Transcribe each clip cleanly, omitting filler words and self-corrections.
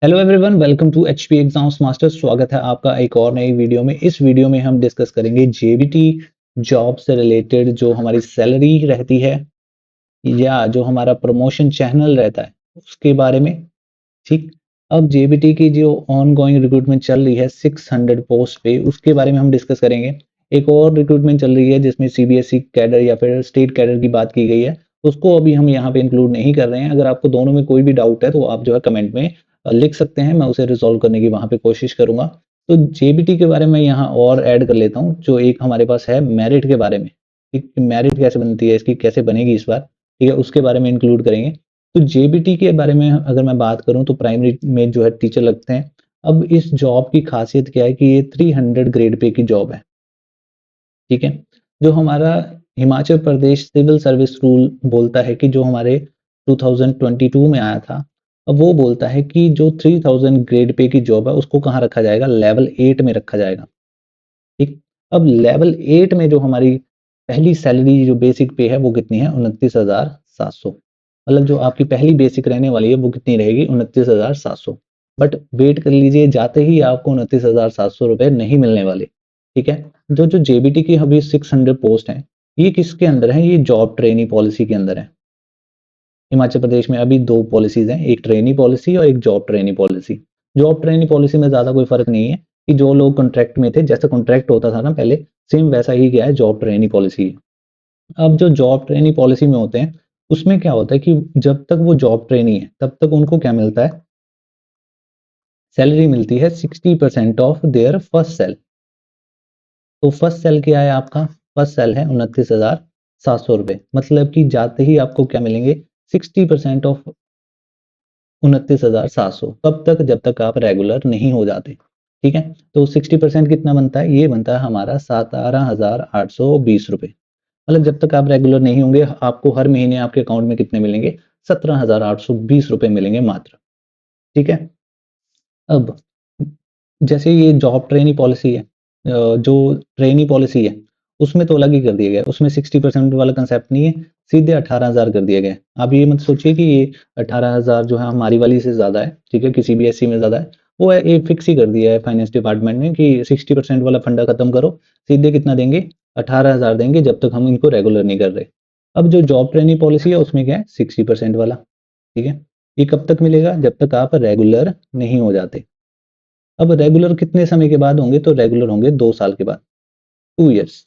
Hello everyone, welcome to HP exams master. स्वागत है आपका एक और नई वीडियो में। इस वीडियो में हम डिस्कस करेंगे जेबीटी जॉब से रिलेटेड जो हमारी सैलरी रहती है या जो हमारा प्रमोशन चैनल रहता है उसके बारे में। ठीक, अब जेबीटी की जो ऑन गोइंग रिक्रूटमेंट चल रही है 600 पोस्ट पे, उसके बारे में हम डिस्कस करेंगे। एक और रिक्रूटमेंट चल रही है जिसमें सीबीएसई कैडर या फिर स्टेट कैडर की बात की गई है, उसको अभी हम यहाँ पे इंक्लूड नहीं कर रहे हैं। अगर आपको दोनों में कोई भी डाउट है तो आप जो है कमेंट में लिख सकते हैं, मैं उसे रिजॉल्व करने की वहाँ पे कोशिश करूंगा। तो जेबीटी के बारे में यहाँ और ऐड कर लेता हूँ, जो एक हमारे पास है मेरिट के बारे में। ठीक, मेरिट कैसे बनती है, इसकी कैसे बनेगी इस बार, ठीक है, उसके बारे में इंक्लूड करेंगे। तो जेबीटी के बारे में अगर मैं बात करूं तो प्राइमरी में जो है टीचर लगते हैं। अब इस जॉब की खासियत क्या है कि ये 300 ग्रेड पे की जॉब है। ठीक है, जो हमारा Himachal Pradesh civil service rule बोलता है कि जो हमारे 2022 में आया था, अब वो बोलता है कि जो 3000 ग्रेड पे की जॉब है उसको कहाँ रखा जाएगा, लेवल 8 में रखा जाएगा। ठीक, अब लेवल 8 में जो हमारी पहली सैलरी जो बेसिक पे है वो कितनी है, 29,700। मतलब जो आपकी पहली बेसिक रहने वाली है वो कितनी रहेगी, 29,700। बट वेट कर लीजिए, जाते ही आपको 29,700 रुपए नहीं मिलने वाले। ठीक है, जो जेबीटी की अभी 600 पोस्ट हैं, ये किसके अंदर है, ये जॉब ट्रेनी पॉलिसी के अंदर है। हिमाचल प्रदेश में अभी दो पॉलिसीज हैं, एक ट्रेनी पॉलिसी और एक job trainee policy. Job trainee policy में ज्यादा कोई फर्क नहीं है कि जो लोग कॉन्ट्रैक्ट में थे, जैसा कॉन्ट्रैक्ट होता था ना पहले, सेम वैसा ही क्या है, जॉब ट्रेनी पॉलिसी है। अब जो जॉब ट्रेनी पॉलिसी में होते हैं उसमें क्या होता है कि जब तक वो जॉब ट्रेनी है तब तक उनको क्या मिलता है, सैलरी मिलती है 60% ऑफ देयर फर्स्ट सैल। तो फर्स्ट सेल क्या है आपका, फर्स्ट सेल है 29,700 रुपए। मतलब कि जाते ही आपको क्या मिलेंगे, 60% ऑफ 29,700। कब तक, जब तक आप रेगुलर नहीं हो जाते। ठीक है, तो 60% कितना बनता है, ये बनता है हमारा 17,820 रुपए। मतलब जब तक आप रेगुलर नहीं होंगे आपको हर महीने आपके अकाउंट में कितने मिलेंगे, 17,820 रुपए मिलेंगे मात्र। ठीक है, अब जैसे ये जॉब ट्रेनी पॉलिसी है, जो ट्रेनी पॉलिसी है उसमें तो अलग ही कर दिया गया है, उसमें 60% वाला कंसेप्ट नहीं है, सीधे 18,000 कर दिया गया है। आप ये मत सोचिए कि ये 18,000 जो है हमारी वाली से ज्यादा है, ठीक है, किसी भी एससी में ज्यादा है। वो है, ये फिक्स ही कर दिया है फाइनेंस डिपार्टमेंट ने कि 60% वाला फंडा खत्म करो, सीधे कितना देंगे, 18,000 देंगे जब तक हम इनको रेगुलर नहीं कर रहे। अब जो जॉब ट्रेनिंग पॉलिसी है उसमें क्या है, 60% वाला। ठीक है, ये कब तक मिलेगा, जब तक आप रेगुलर नहीं हो जाते। अब रेगुलर कितने समय के बाद होंगे, तो रेगुलर होंगे 2 साल के बाद, 2 इयर्स।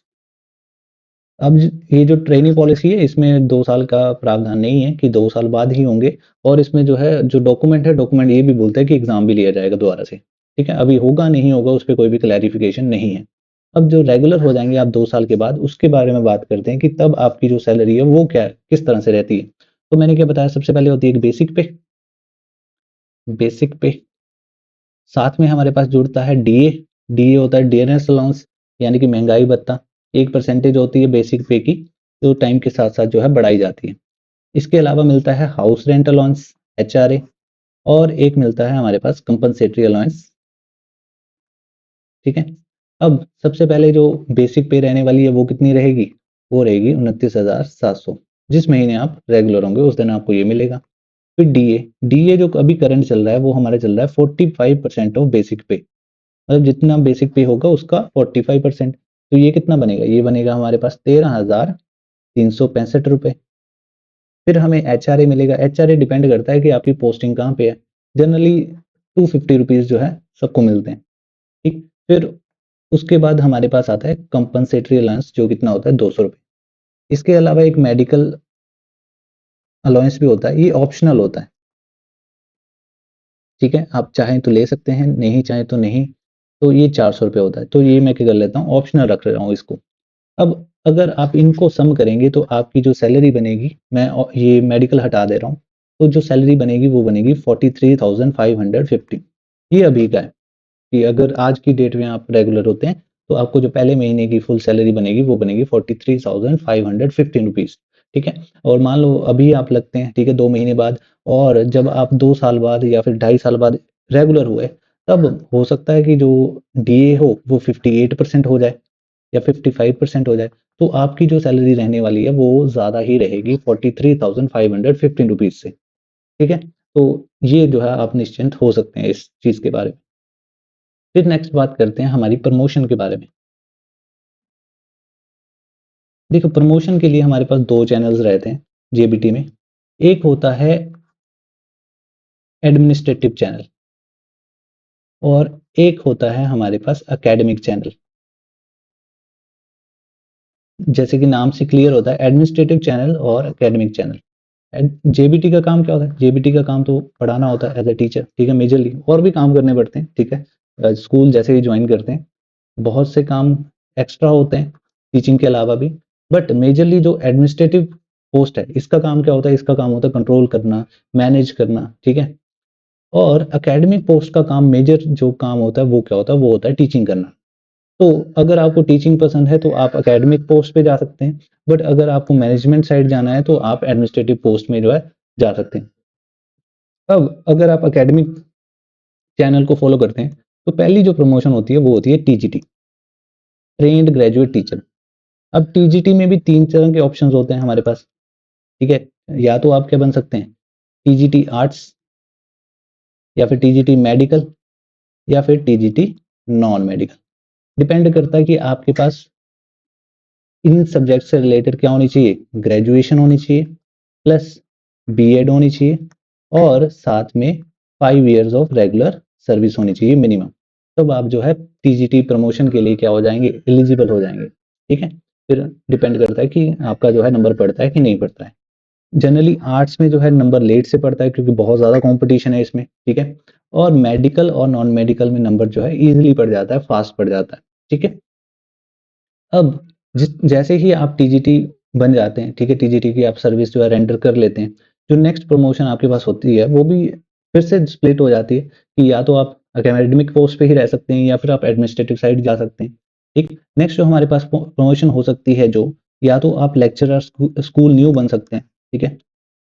अब ये जो ट्रेनिंग पॉलिसी है इसमें 2 साल का प्रावधान नहीं है कि 2 साल बाद ही होंगे। और इसमें जो है जो डॉक्यूमेंट है, डॉक्यूमेंट ये भी बोलता है कि एग्जाम भी लिया जाएगा दोबारा से। ठीक है, अभी होगा नहीं होगा उस पर कोई भी क्लैरिफिकेशन नहीं है। अब जो रेगुलर हो जाएंगे आप 2 साल के बाद, उसके बारे में बात करते हैं कि तब आपकी जो सैलरी है वो क्या किस तरह से रहती है। तो मैंने क्या बताया, सबसे पहले होती है एक बेसिक पे। बेसिक पे साथ में हमारे पास जुड़ता है डीए। डीए होता है डियरनेस अलाउंस, यानी कि महंगाई भत्ता। एक परसेंटेज होती है बेसिक पे की, जो टाइम के साथ साथ जो है बढ़ाई जाती है। इसके अलावा मिलता है हाउस रेंट अलाउंस, एचआरए। और एक मिलता है हमारे पास कंपनसेटरी अलाउंस। ठीक है, अब सबसे पहले जो बेसिक पे रहने वाली है वो कितनी रहेगी, वो रहेगी 29,700। जिस महीने आप रेगुलर होंगे उस दिन आपको ये मिलेगा। फिर डीए, डीए जो अभी करंट चल रहा है वो हमारा चल रहा है 45% ऑफ बेसिक पे। मतलब जितना बेसिक पे होगा उसका 45%। तो ये कितना बनेगा, ये बनेगा हमारे पास 13,365 रुपए। फिर हमें एचआरए मिलेगा। एचआरए डिपेंड करता है कि आपकी पोस्टिंग कहाँ पे है। जनरली 250 रुपीज जो है सबको मिलते हैं। ठीक, फिर उसके बाद हमारे पास आता है कंपनसेटरी अलाउंस, जो कितना होता है 200 रुपये। इसके अलावा एक मेडिकल अलाउंस भी होता है, ये ऑप्शनल होता है। ठीक है, आप चाहें तो ले सकते हैं, नहीं चाहें तो नहीं। तो ये 400 रुपये होता है, तो ये मैं क्या कर लेता हूँ, ऑप्शनल रख रहा हूँ इसको। अब अगर आप इनको सम करेंगे तो आपकी जो सैलरी बनेगी, मैं ये मेडिकल हटा दे रहा हूँ, तो जो सैलरी बनेगी वो बनेगी 43,550। ये अभी का है कि अगर आज की डेट में आप रेगुलर होते हैं तो आपको जो पहले महीने की फुल सैलरी बनेगी वो बनेगी 43,515 रुपीज। ठीक है, और मान लो अभी आप लगते हैं, ठीक है, 2 महीने बाद, और जब आप 2 साल बाद या फिर 2.5 साल बाद रेगुलर हुए, तब हो सकता है कि जो डीए हो वो 58% हो जाए या 55% हो जाए। तो आपकी जो सैलरी रहने वाली है वो ज्यादा ही रहेगी 43,515 रुपीज से। ठीक है, तो ये जो है आप निश्चिंत हो सकते हैं इस चीज़ के बारे में। फिर नेक्स्ट बात करते हैं हमारी प्रमोशन के बारे में। देखो प्रमोशन के लिए हमारे पास 2 चैनल्स रहते हैं जेबीटी में। एक होता है एडमिनिस्ट्रेटिव चैनल और एक होता है हमारे पास एकेडमिक चैनल। जैसे कि नाम से क्लियर होता है एडमिनिस्ट्रेटिव चैनल और एकेडमिक चैनल। जेबीटी का काम क्या होता है? जेबीटी का काम तो पढ़ाना होता है एज अ टीचर, ठीक है, मेजरली और भी काम करने पड़ते हैं, ठीक है, स्कूल जैसे ही ज्वाइन करते हैं बहुत से काम एक्स्ट्रा होते हैं टीचिंग के अलावा भी, बट मेजरली जो एडमिनिस्ट्रेटिव पोस्ट है इसका काम क्या होता है? इसका काम होता है कंट्रोल करना, मैनेज करना, ठीक है। और एकेडमिक पोस्ट का काम, मेजर जो काम होता है वो क्या होता है? वो होता है टीचिंग करना। तो अगर आपको टीचिंग पसंद है तो आप एकेडमिक पोस्ट पे जा सकते हैं, बट अगर आपको मैनेजमेंट साइड जाना है तो आप एडमिनिस्ट्रेटिव पोस्ट में जो है जा सकते हैं। अब अगर आप एकेडमिक चैनल को फॉलो करते हैं तो पहली जो प्रमोशन होती है वो होती है टीजीटी, ट्रेन्ड ग्रेजुएट टीचर। अब टीजीटी में भी 3 तरह के ऑप्शंस होते हैं हमारे पास, ठीक है। या तो आप क्या बन सकते हैं? टीजीटी आर्ट्स, या फिर टीजीटी मेडिकल, या फिर टीजीटी नॉन मेडिकल। डिपेंड करता है कि आपके पास इन सब्जेक्ट से रिलेटेड क्या होनी चाहिए? ग्रेजुएशन होनी चाहिए, प्लस बीएड होनी चाहिए और साथ में 5 इयर्स ऑफ रेगुलर सर्विस होनी चाहिए मिनिमम। तब आप जो है टीजीटी प्रमोशन के लिए क्या हो जाएंगे? एलिजिबल हो जाएंगे, ठीक है। फिर डिपेंड करता है कि आपका जो है नंबर पड़ता है कि नहीं पड़ता है। जनरली आर्ट्स में जो है नंबर लेट से पड़ता है क्योंकि बहुत ज़्यादा कंपटीशन है इसमें, ठीक है। और मेडिकल और नॉन मेडिकल में नंबर जो है ईज़िली पड़ जाता है, फास्ट पड़ जाता है, ठीक है। अब जैसे ही आप टीजीटी बन जाते हैं, ठीक है, टीजीटी की आप सर्विस जो है रेंडर कर लेते हैं, जो नेक्स्ट प्रमोशन आपके पास होती है वो भी फिर से स्प्लिट हो जाती है कि या तो आप एकेडमिक पोस्ट पे ही रह सकते हैं या फिर आप एडमिनिस्ट्रेटिव साइड जा सकते हैं, ठीक। नेक्स्ट जो हमारे पास प्रमोशन हो सकती है जो, या तो आप लेक्चरर स्कूल न्यू बन सकते हैं, ठीक है।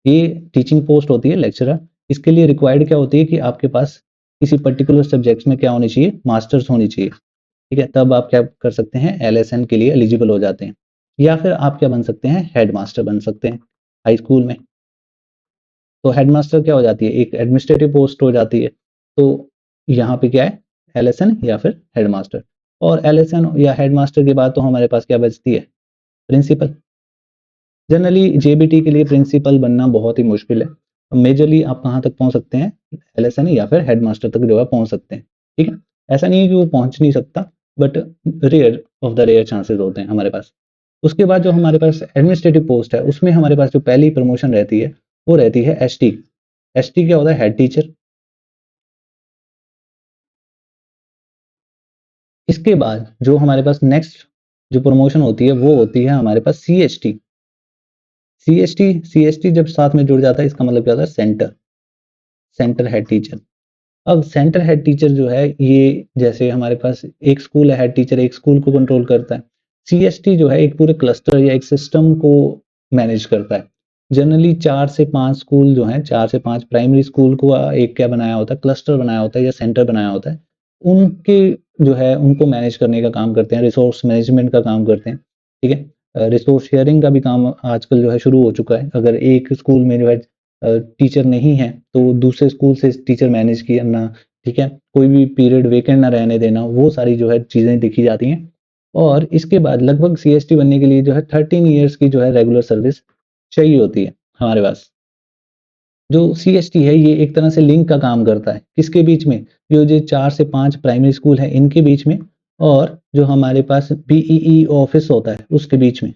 ये टीचिंग पोस्ट होती है लेक्चरर। इसके लिए रिक्वायर्ड क्या होती है कि आपके पास किसी पर्टिकुलर सब्जेक्ट्स में क्या होनी चाहिए? मास्टर्स होनी चाहिए, ठीक है। तब आप क्या कर सकते हैं? एलएसएन के लिए एलिजिबल हो जाते हैं। या फिर आप क्या बन सकते हैं? हेडमास्टर बन सकते हैं हाई स्कूल में। तो हेडमास्टर क्या हो जाती है? एक एडमिनिस्ट्रेटिव पोस्ट हो जाती है। तो यहाँ पे क्या है? एलएसएन या फिर हेडमास्टर। और एलएसएन या हेडमास्टर के बाद तो हमारे पास क्या बचती है? प्रिंसिपल। जनरली जेबीटी के लिए प्रिंसिपल बनना बहुत ही मुश्किल है। मेजरली आप कहाँ तक पहुँच सकते हैं? एलएसएन या फिर हेडमास्टर तक जो है पहुँच सकते हैं, ठीक है। ऐसा नहीं है कि वो पहुँच नहीं सकता, but rare of the rare chances होते हैं हमारे पास। उसके बाद जो हमारे पास एडमिनिस्ट्रेटिव पोस्ट है उसमें हमारे पास जो पहली प्रमोशन रहती है वो रहती है एसटी। एसटी क्या होता है? Head teacher. इसके बाद जो हमारे पास नेक्स्ट जो प्रमोशन होती है वो होती है हमारे पास सीएचटी। सीएचटी जब साथ में जुड़ जाता है इसका मतलब क्या होता है? Centre, centre head teacher. अब सेंटर हेड टीचर जो है ये, जैसे हमारे पास एक स्कूल है, हेड टीचर एक स्कूल को कंट्रोल करता है। सीएसटी जो है एक पूरे क्लस्टर या एक सिस्टम को मैनेज करता है। जनरली 4 से 5 स्कूल जो हैं, 4 से 5 प्राइमरी स्कूल को एक क्या बनाया होता है? क्लस्टर बनाया होता है या सेंटर बनाया होता है। उनके जो है उनको मैनेज करने का काम करते हैं, रिसोर्स मैनेजमेंट का काम करते हैं, ठीक है। रिसोर्स शेयरिंग का भी काम आजकल जो है शुरू हो चुका है। अगर एक स्कूल में जो है टीचर नहीं है तो दूसरे स्कूल से टीचर मैनेज करना, ठीक है। कोई भी पीरियड वेकेंट ना रहने देना, वो सारी जो है चीज़ें देखी जाती हैं। और इसके बाद लगभग सीएसटी बनने के लिए जो है 13 इयर्स की जो है रेगुलर सर्विस चाहिए होती है हमारे पास। जो सीएसटी है ये एक तरह से लिंक का काम करता है, किसके बीच में? जो 4 से 5 प्राइमरी स्कूल है इनके बीच में, और जो हमारे पास बीईई ऑफिस होता है उसके बीच में।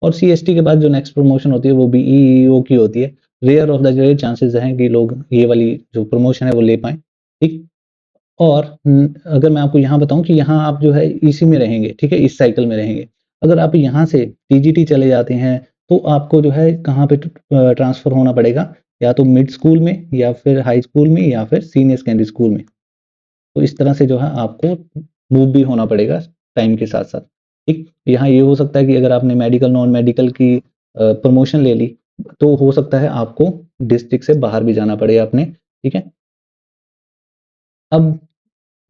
और सीएसटी के बाद जो नेक्स्ट प्रमोशन होती है वो बीईओ की होती है। Rare of the rare chances हैं कि लोग ये वाली जो प्रमोशन है वो ले पाएँ, ठीक। और अगर मैं आपको यहाँ बताऊँ कि यहाँ आप जो है इसी में रहेंगे, ठीक है, इस साइकिल में रहेंगे। अगर आप यहाँ से टीजीटी चले जाते हैं तो आपको जो है कहाँ पे ट्रांसफ़र होना पड़ेगा? या तो मिड स्कूल में या फिर हाई स्कूल में या फिर सीनियर सेकेंडरी स्कूल में। तो इस तरह से जो है आपको मूव भी होना पड़ेगा टाइम के साथ-साथ, ठीक। यहाँ ये हो सकता है कि अगर आपने मेडिकल, नॉन मेडिकल की प्रमोशन ले ली, तो हो सकता है आपको डिस्ट्रिक्ट से बाहर भी जाना पड़े अपने, ठीक है। अब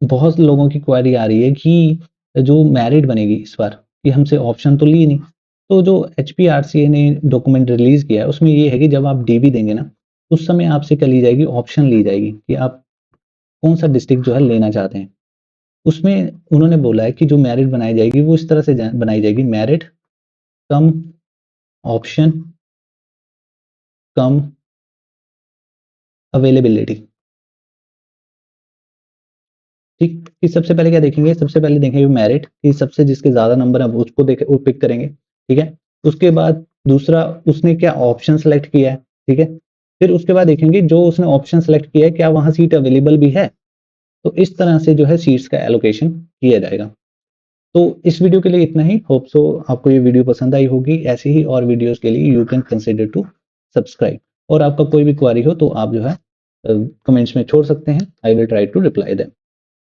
बहुत लोगों की क्वेरी आ रही है कि जो मेरिट बनेगी इस बार, कि हमसे ऑप्शन तो लिए नहीं। तो जो एचपीआरसीए ने डॉक्यूमेंट रिलीज़ किया है उसमें ये है कि जब आप डीबी देंगे ना, उस समय आपसे क्या ली जाएगी, ऑप्शन ली जाएगी कि आप कौन सा डिस्ट्रिक्ट जो है लेना चाहते हैं। उसमें उन्होंने बोला है कि जो मेरिट बनाई जाएगी वो इस तरह से बनाई जाएगी, मेरिट कम ऑप्शन कम अवेलेबिलिटी। ठीक, कि सबसे पहले क्या देखेंगे, सबसे पहले देखेंगे मेरिट कि सबसे जिसके ज्यादा नंबर है उसको देखे, वो पिक करेंगे। ठीक है, उसके बाद दूसरा उसने क्या ऑप्शन सेलेक्ट किया है। ठीक है, फिर उसके बाद देखेंगे जो उसने ऑप्शन सेलेक्ट किया है क्या वहां सीट अवेलेबल भी है। तो इस तरह से जो है सीट्स का एलोकेशन किया जाएगा। तो इस वीडियो के लिए इतना ही। होप सो आपको ये वीडियो पसंद आई होगी। ऐसे ही और वीडियोस के लिए you can consider to subscribe. और आपका कोई भी क्वेरी हो तो आप जो है कमेंट्स में छोड़ सकते हैं। I will try to reply them.